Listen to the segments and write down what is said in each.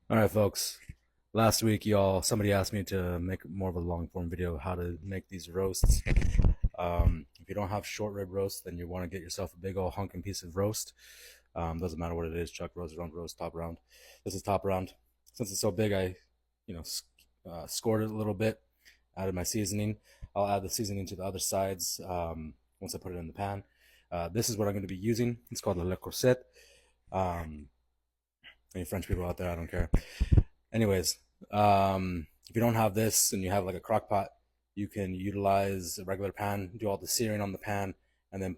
All right, folks. Last week, somebody asked me to make more of a long form video of how to make these roasts. If you don't have short rib roast, then you want to get yourself a big old hunking piece of roast. Doesn't matter what it is, chuck roast, rump roast, top round. This is top round. Since it's so big, I, you know, scored it a little bit, added my seasoning. I'll add the seasoning to the other sides once I put it in the pan. This is what I'm going to be using. It's called Le Creuset. Any French people out there, I don't care. Anyways, if you don't have this and you have like a crock pot, you can utilize a regular pan, do all the searing on the pan, and then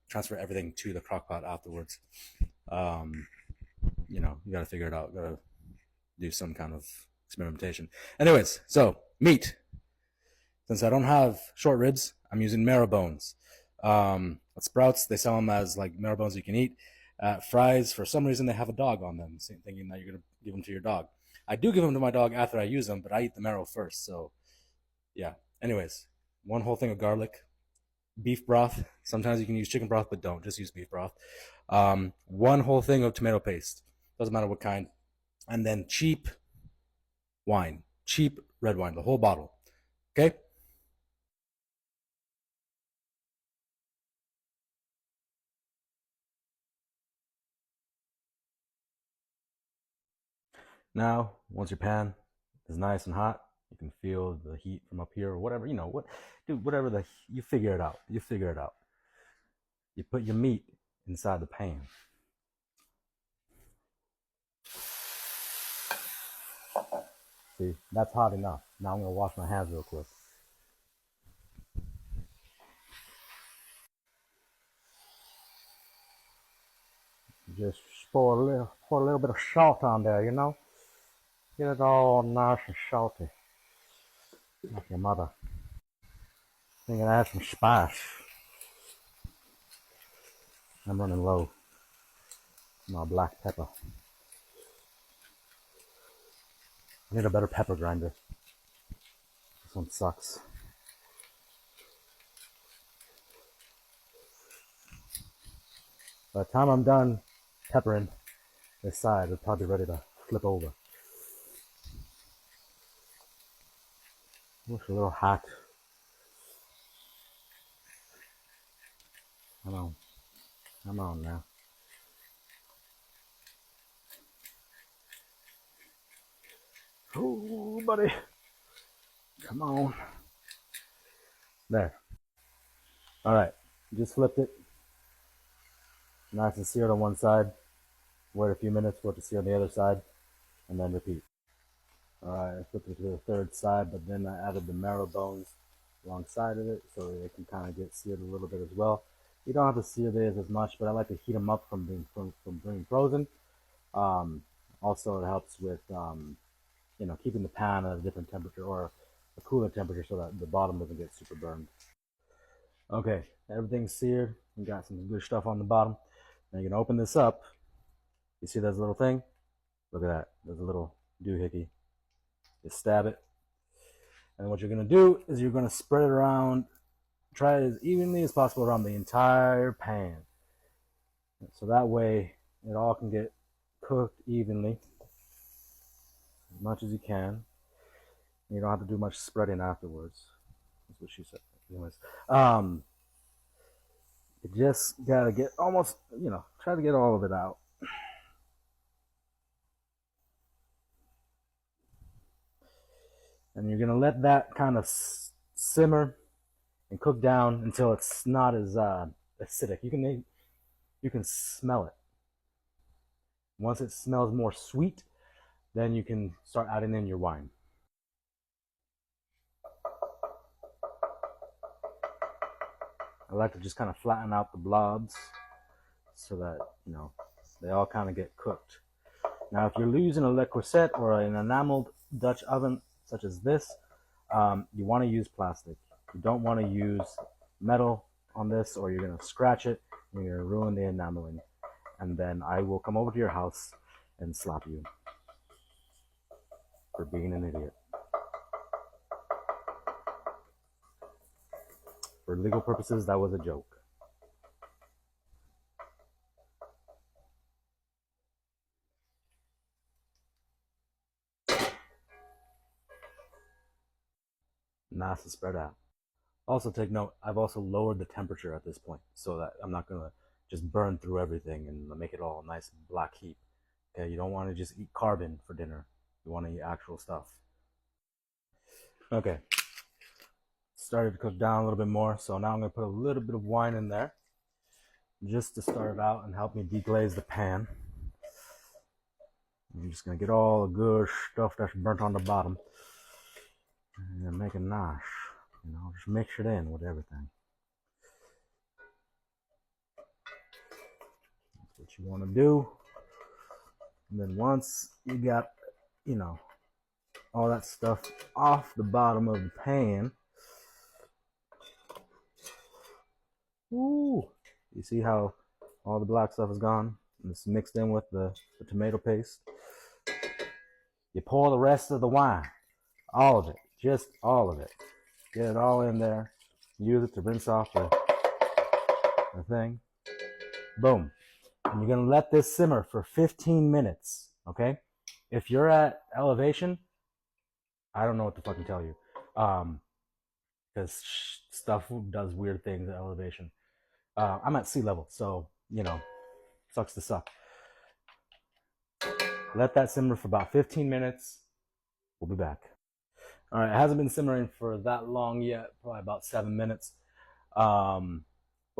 transfer everything to the crock pot afterwards. Um, you got to figure it out. Got to do some kind of experimentation. Anyways, so meat. Since I don't have short ribs, I'm using marrow bones. At Sprouts, they sell them as like marrow bones you can eat. At Fry's, for some reason, they have a dog on them, thinking that you're going to give them to your dog. I do give them to my dog after I use them, but I eat the marrow first. So, yeah. Anyways, one whole thing of garlic, beef broth. Sometimes you can use chicken broth, but don't. Just use beef broth. One whole thing of tomato paste. Doesn't matter what kind. And then cheap wine. Cheap red wine, the whole bottle. Okay? Now, once your pan is nice and hot, you can feel the heat from up here or whatever, dude, whatever you figure it out. You figure it out. You put your meat inside the pan. See, that's hot enough. Now I'm gonna wash my hands real quick. Just pour a little bit of salt on there, Get it all nice and salty. Like your mother. Then you can add some spice. I'm running low. My black pepper. I need a better pepper grinder. This one sucks. By the time I'm done peppering this side, it's probably ready to flip over. Looks a little hot. Come on now. Oh, buddy. Come on. There. All right. Just flipped it. Nice and seared on one side. Wait a few minutes for it to sear on the other side, and then repeat. All right. I flipped it to the third side, but then I added the marrow bones alongside of it so they can kind of get seared a little bit as well. You don't have to sear these as much, but I like to heat them up from being frozen. Also, it helps with keeping the pan at a different temperature or a cooler temperature so that the bottom doesn't get super burned. Okay, everything's seared. We got some good stuff on the bottom. Now you're gonna open this up. You see that little thing? Look at that. There's a little doohickey. Just stab it. And what you're gonna do is you're gonna spread it around. Try it as evenly as possible around the entire pan. So that way it all can get cooked evenly as much as you can. You don't have to do much spreading afterwards. That's what she said. Anyways, you just gotta get almost, try to get all of it out. And you're gonna let that kind of simmer and cook down until it's not as acidic. You can smell it. Once it smells more sweet, then you can start adding in your wine. I like to just kind of flatten out the blobs so that, they all kind of get cooked. Now, if you're using a Le Creuset or an enameled Dutch oven such as this, you want to use plastic. You don't want to use metal on this or you're going to scratch it and you're going to ruin the enameling. And then I will come over to your house and slap you for being an idiot. For legal purposes, that was a joke. Nice and spread out. Also take note, I've also lowered the temperature at this point so that I'm not gonna just burn through everything and make it all a nice black heap. Okay, you don't want to just eat carbon for dinner. You want to eat actual stuff. Okay, started to cook down a little bit more, so now I'm gonna put a little bit of wine in there just to start it out and help me deglaze the pan. I'm just gonna get all the good stuff that's burnt on the bottom and make it nice. You know, just mix it in with everything. That's what you want to do. And then once you got, you know, all that stuff off the bottom of the pan, ooh, you see how all the black stuff is gone and it's mixed in with the tomato paste. You pour the rest of the wine, all of it, just all of it. Get it all in there. Use it to rinse off the thing. Boom. And you're going to let this simmer for 15 minutes, okay? If you're at elevation, I don't know what to fucking tell you. Because stuff does weird things at elevation. I'm at sea level, so, you know, sucks to suck. Let that simmer for about 15 minutes. We'll be back. All right, it hasn't been simmering for that long yet, probably about 7 minutes. But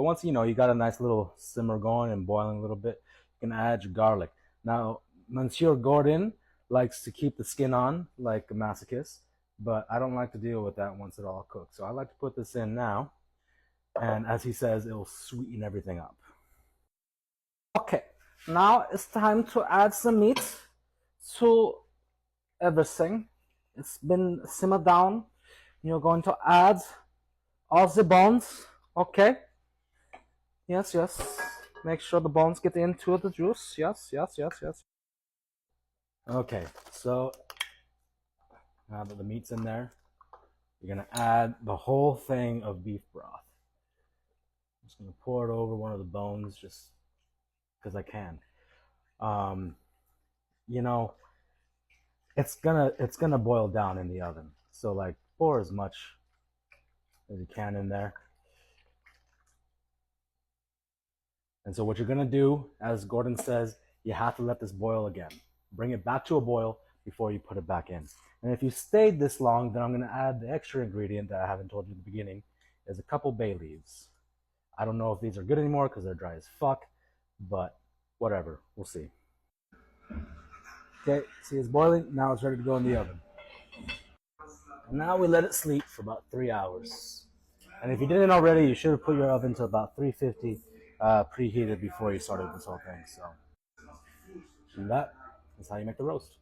once, you know, you got a nice little simmer going and boiling a little bit, you can add your garlic. Now, Monsieur Gordon likes to keep the skin on like a masochist, but I don't like to deal with that once it all cooks. So I like to put this in now, and as he says, it will sweeten everything up. Okay, now it's time to add some meat to everything. It's been simmered down. You're going to add all the bones, okay? Yes, yes. Make sure the bones get into the juice. Yes, yes, yes, yes. Okay, so now that the meat's in there, you're gonna add the whole thing of beef broth. I'm just gonna pour it over one of the bones just because I can. You know, it's gonna boil down in the oven. So like pour as much as you can in there. And so what you're gonna do, as Gordon says, you have to let this boil again. Bring it back to a boil before you put it back in. And if you stayed this long, then I'm gonna add the extra ingredient that I haven't told you at the beginning, is a couple bay leaves. I don't know if these are good anymore because they're dry as fuck, but whatever, we'll see. Okay, see it's boiling, now it's ready to go in the oven. And now we let it sleep for about 3 hours. And if you didn't already, you should have put your oven to about 350 preheated before you started this whole thing. So, and that is how you make the roast.